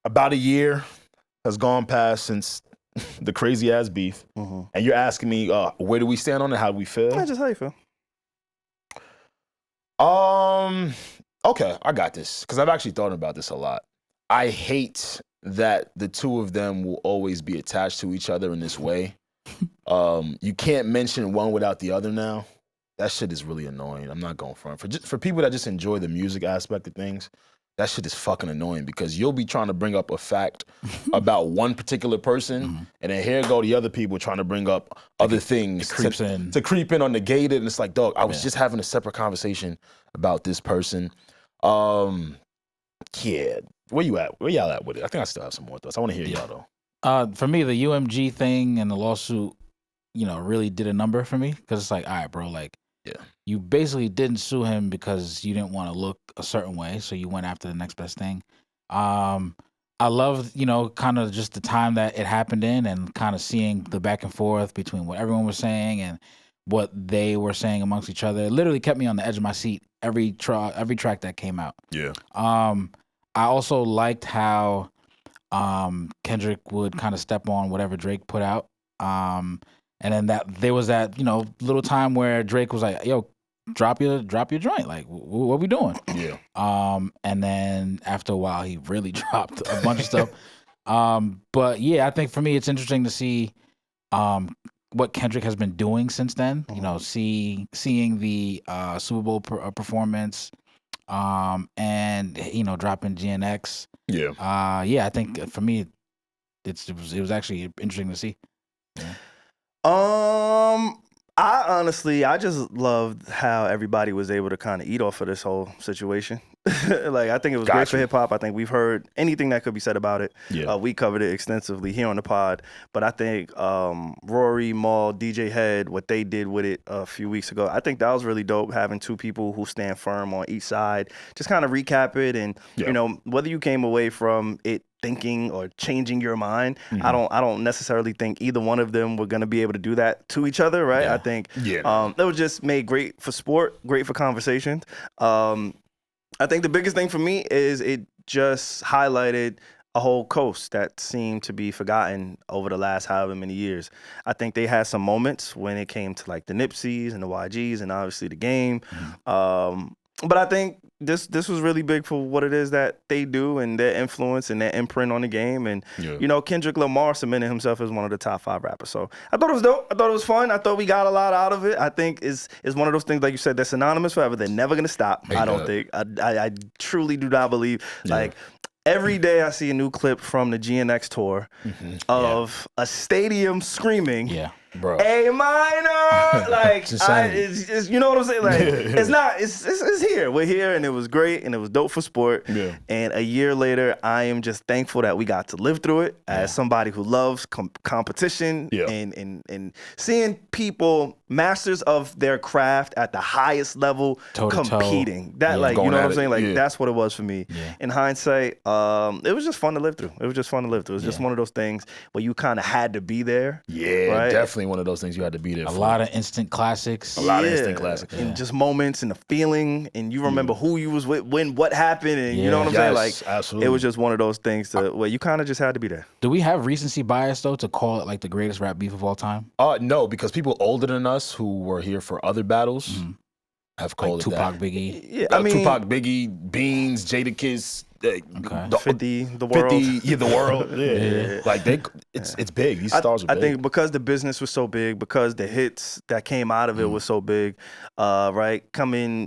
about a year has gone past since the crazy ass beef, and you're asking me where do we stand on it? How do we feel? Yeah, just how you feel. Okay, I got this because I've actually thought about this a lot. I hate that the two of them will always be attached to each other in this way. You can't mention one without the other now. That shit is really annoying. I'm not going front. For people that just enjoy the music aspect of things, that shit is fucking annoying because you'll be trying to bring up a fact about one particular person, and then here go the other people trying to bring up other things to creep in or negate it. And it's like, dog, I was just having a separate conversation about this person. Yeah, where you at? Where y'all at with it? I think I still have some more thoughts. I want to hear y'all though. For me, the UMG thing and the lawsuit, really did a number for me because it's like, all right, bro, like, you basically didn't sue him because you didn't want to look a certain way, so you went after the next best thing. I loved, kind of just the time that it happened in and kind of seeing the back and forth between what everyone was saying and what they were saying amongst each other. It literally kept me on the edge of my seat every track that came out. Yeah. I also liked how Kendrick would kind of step on whatever Drake put out. And then there was that, little time where Drake was like, yo, drop your joint. Like, what we doing? Yeah. And then after a while, he really dropped a bunch of stuff. But yeah, I think for me, it's interesting to see what Kendrick has been doing since then. Seeing the Super Bowl performance, and dropping GNX. Yeah. I think for me, it was actually interesting to see. Yeah. I just loved how everybody was able to kind of eat off of this whole situation. Like, I think it was great for hip hop. I think we've heard anything that could be said about it. Yeah. We covered it extensively here on the pod. But I think Rory, Maul, DJ Head, what they did with it a few weeks ago, I think that was really dope, having two people who stand firm on each side. Just kind of recap it and, whether you came away from it thinking or changing your mind, I don't necessarily think either one of them were going to be able to do that to each other, right? I think that was just made great for sport, great for conversations. I think the biggest thing for me is it just highlighted a whole coast that seemed to be forgotten over the last however many years. I think they had some moments when it came to like the Nipseys and the YGs and obviously the game. But I think this was really big for what it is that they do and their influence and their imprint on the game. And, Kendrick Lamar cemented himself as one of the top 5 rappers. So I thought it was dope. I thought it was fun. I thought we got a lot out of it. I think it's one of those things, like you said, they're synonymous forever. They're never going to stop. I don't think. I truly do not believe. Like, every day I see a new clip from the GNX tour of a stadium screaming, bro, A minor, like, it's, you know what I'm saying? Like, it's here. We're here, and it was great, and it was dope for sport. Yeah. And a year later, I am just thankful that we got to live through it as somebody who loves competition and seeing people, masters of their craft at the highest level, competing. That, like, you know what I'm saying? Like, that's what it was for me. Yeah. In hindsight, it was just fun to live through. It was just just one of those things where you kind of had to be there. Yeah, right? Definitely one of those things you had to be there for. A lot of instant classics. And just moments and the feeling, and you remember who you was with, when, what happened, and you know what I'm saying? Like, absolutely. It was just one of those things where you kind of just had to be there. Do we have recency bias, though, to call it like the greatest rap beef of all time? No, because people older than us who were here for other battles have called like it Tupac, that. Biggie. Yeah, I mean, Tupac, Biggie, Beans, Jadakiss, 50, the world. 50, the world. Yeah. Like, it's big. These stars are big. I think because the business was so big, because the hits that came out of it was so big, right?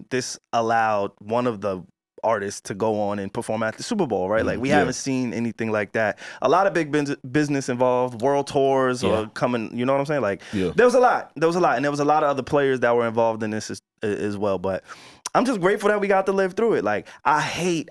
This allowed one of the artists to go on and perform at the Super Bowl, right? Like, we haven't seen anything like that. A lot of big business involved, world tours or coming, you know what I'm saying? Like, there was a lot. And there was a lot of other players that were involved in this as well. But I'm just grateful that we got to live through it. Like, I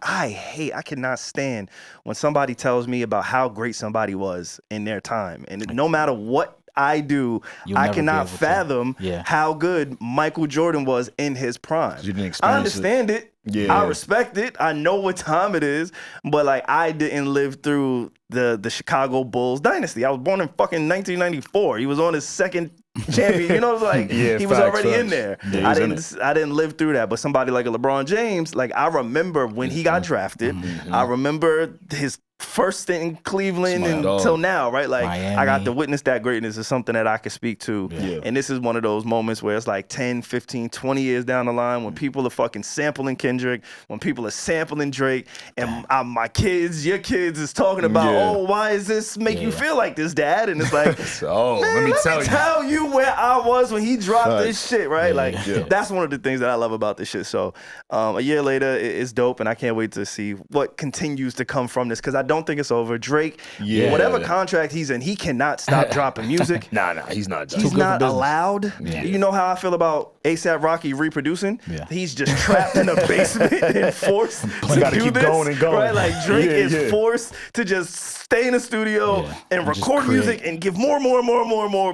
cannot stand when somebody tells me about how great somebody was in their time. And no matter what I do, I cannot fathom how good Michael Jordan was in his prime. You didn't experience I understand it. Yeah. I respect it. I know what time it is, but like, I didn't live through the Chicago Bulls dynasty. I was born in fucking 1994. He was on his second champion. You know, like he was already in there. Yeah, I didn't live through that. But somebody like a LeBron James, like I remember when he got drafted. I remember his first stint in Cleveland until now, right? Like Miami. I got to witness that greatness is something that I could speak to. Yeah. And this is one of those moments where it's like 10, 15, 20 years down the line when people are fucking sampling Kendrick, when people are sampling Drake, and my kids, your kids is talking about, oh, why does this make you feel like this, Dad? And it's like, let me tell you where I was when he dropped this shit, right? Like that's one of the things that I love about this shit. So a year later, it's dope, and I can't wait to see what continues to come from this, because I don't think it's over. Drake, whatever contract he's in, he cannot stop dropping music. Nah, he's not done. He's not allowed. Yeah. You know how I feel about A$AP Rocky reproducing? Yeah. He's just trapped in a basement and forced to do this. Going and going. Right? Like Drake is forced to just stay in the studio and record music and give more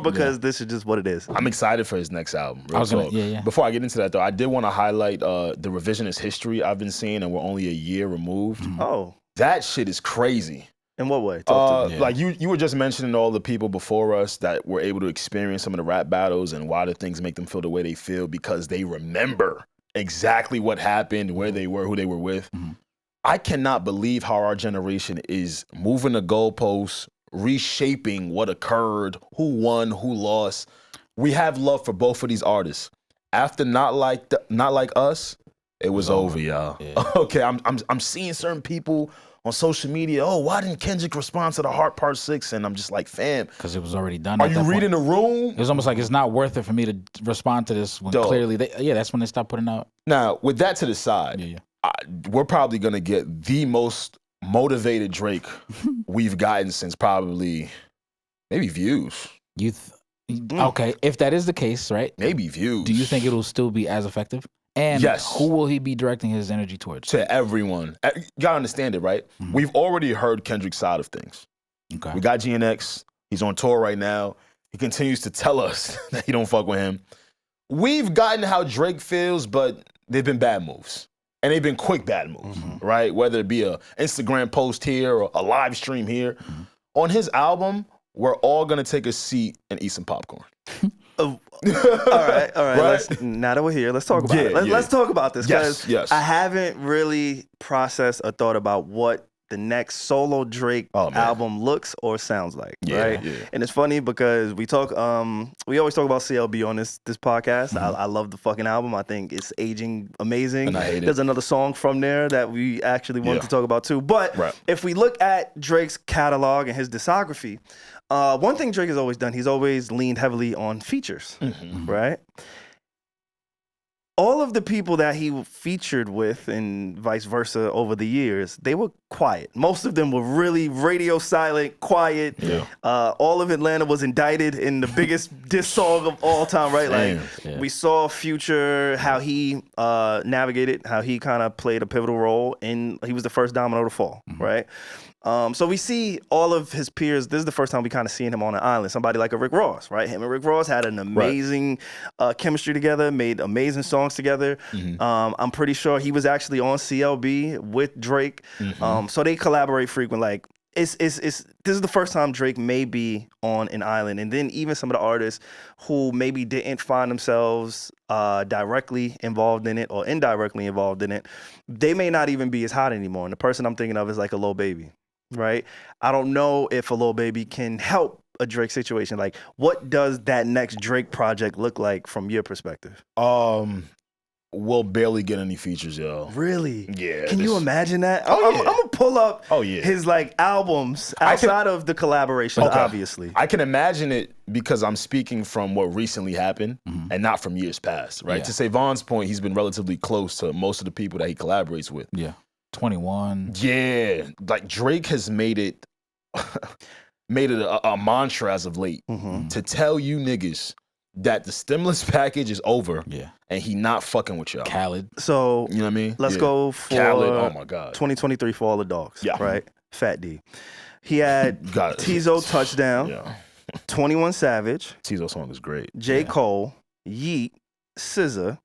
because this is just what it is. I'm excited for his next album. Before I get into that though, I did want to highlight the revisionist history I've been seeing, and we're only a year removed. Oh. That shit is crazy. In what way? Like you were just mentioning all the people before us that were able to experience some of the rap battles and why the things make them feel the way they feel because they remember exactly what happened, where they were, who they were with. I cannot believe how our generation is moving the goalposts, reshaping what occurred, who won, who lost. We have love for both of these artists. After Not Like Us, it was over, y'all. Okay, I'm seeing certain people on social media, oh, why didn't Kendrick respond to the Heart Part 6? And I'm just like, fam. Because it was already done. Are you reading the room? It was almost like it's not worth it for me to respond to this when clearly, that's when they stopped putting out. Now, with that to the side, we're probably going to get the most motivated Drake we've gotten since probably maybe Views. Okay, if that is the case, right? Maybe Views. Do you think it'll still be as effective? And who will he be directing his energy towards? To everyone. You gotta understand it, right? We've already heard Kendrick's side of things. Okay. We got GNX. He's on tour right now. He continues to tell us that he don't fuck with him. We've gotten how Drake feels, but they've been bad moves. And they've been quick bad moves, right? Whether it be a Instagram post here or a live stream here. On his album, we're all gonna take a seat and eat some popcorn. All right. Right? Now that we're here, let's talk about it. Let's talk about this, because I haven't really processed or thought about what the next solo Drake album looks or sounds like, right? Yeah. And it's funny because we always talk about CLB on this podcast. I love the fucking album. I think it's aging amazing. And I hate There's another song from there that we actually wanted to talk about too. But if we look at Drake's catalog and his discography, one thing Drake has always done, he's always leaned heavily on features, right? All of the people that he featured with and vice versa over the years, they were quiet. Most of them were really radio silent, quiet. Yeah. All of Atlanta was indicted in the biggest diss song of all time, right? Like we saw Future, how he navigated, how he kind of played a pivotal role, and he was the first domino to fall, right? So we see all of his peers. This is the first time we kind of seen him on an island. Somebody like a Rick Ross, right? Him and Rick Ross had an amazing chemistry together, made amazing songs together. I'm pretty sure he was actually on CLB with Drake. So they collaborate frequent. Like this is the first time Drake may be on an island. And then even some of the artists who maybe didn't find themselves directly involved in it or indirectly involved in it, they may not even be as hot anymore. And the person I'm thinking of is like a Lil Baby. Right? I don't know if a Lil Baby can help a Drake situation. Like, what does that next Drake project look like from your perspective? We'll barely get any features, yo. Really? Yeah. Can you imagine that? I'm gonna pull up his like albums outside of the collaboration, obviously. I can imagine it because I'm speaking from what recently happened and not from years past, right? To SaVon's point, he's been relatively close to most of the people that he collaborates with. Yeah. 21. Yeah, like Drake has made it a mantra as of late to tell you niggas that the stimulus package is over and he not fucking with y'all. Khaled. So, you know what I mean? Let's go for Khaled, oh my God. 2023 for all the dogs, right? Fat D. He had Tizo Touchdown, 21 Savage. Tizo song is great. J. Cole, Yeet, SZA,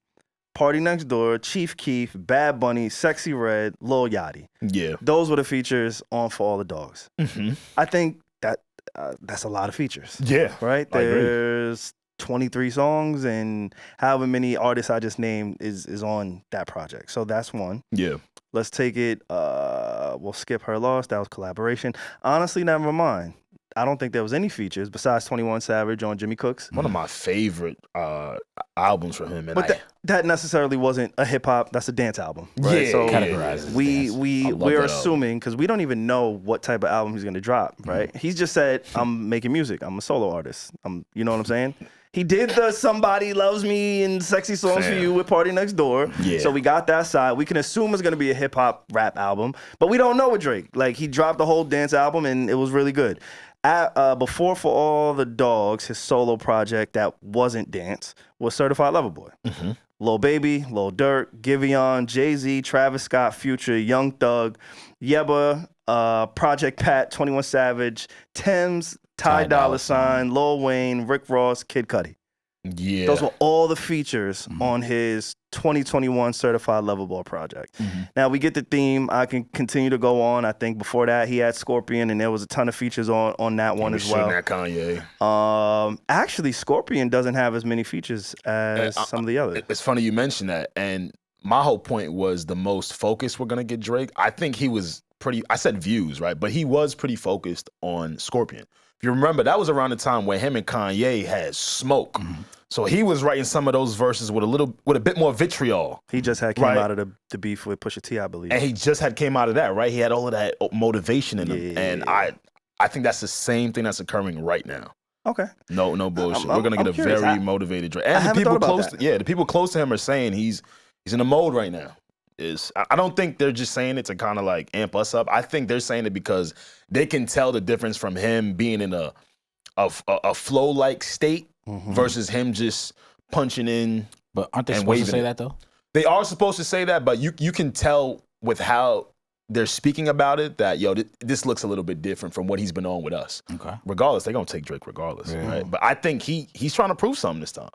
Party Next Door, Chief Keef, Bad Bunny, Sexy Red, Lil Yachty. Yeah. Those were the features on For All the Dogs. I think that that's a lot of features. Yeah. Right? There's 23 songs, and however many artists I just named is on that project. So that's one. Yeah. Let's take it. We'll skip Her Loss. That was collaboration. Honestly, never mind. I don't think there was any features besides 21 Savage on Jimmy Cooks. One of my favorite albums from him. And But that necessarily wasn't a hip hop. That's a dance album. Right? Yeah, so categorizes we're assuming, because we don't even know what type of album he's gonna drop. Right? He's just said, "I'm making music. I'm a solo artist. You know what I'm saying?" He did the Somebody Loves Me and Sexy Songs for You with Party Next Door. Yeah. So we got that side. We can assume it's going to be a hip hop rap album, but we don't know with Drake. Like, he dropped the whole dance album and it was really good. Before For All the Dogs, his solo project that wasn't dance was Certified Lover Boy. Mm-hmm. Lil Baby, Lil Durk, Giveon, Jay-Z, Travis Scott, Future, Young Thug, Yebba, Project Pat, 21 Savage, Thames, Ty Dolla $ign, Lil Wayne, Rick Ross, Kid Cudi. Yeah. Those were all the features on his 2021 Certified Lover Boy project. Now we get the theme. I can continue to go on. I think before that he had Scorpion, and there was a ton of features on that one as well. That Kanye. Actually, Scorpion doesn't have as many features as some of the others. It's funny you mention that. And my whole point was the most focused we're gonna get Drake. I think he was pretty. I said views, right? But he was pretty focused on Scorpion. If you remember, that was around the time where him and Kanye had smoke. So he was writing some of those verses with a bit more vitriol. He just had came out of the beef with Pusha T, I believe. And he just had came out of that, right? He had all of that motivation in him. And I think that's the same thing that's occurring right now. Okay. No bullshit. We're gonna get a curious. very motivated Drake. And the people close to him are saying he's in a mode right now. I don't think they're just saying it to kind of like amp us up. I think they're saying it because they can tell the difference from him being in a flow-like state versus him just punching in. But aren't they supposed to say that though? They are supposed to say that, but you can tell with how they're speaking about it that, this looks a little bit different from what he's been on with us. Okay. Regardless, they're going to take Drake regardless, right? But I think he's trying to prove something this time.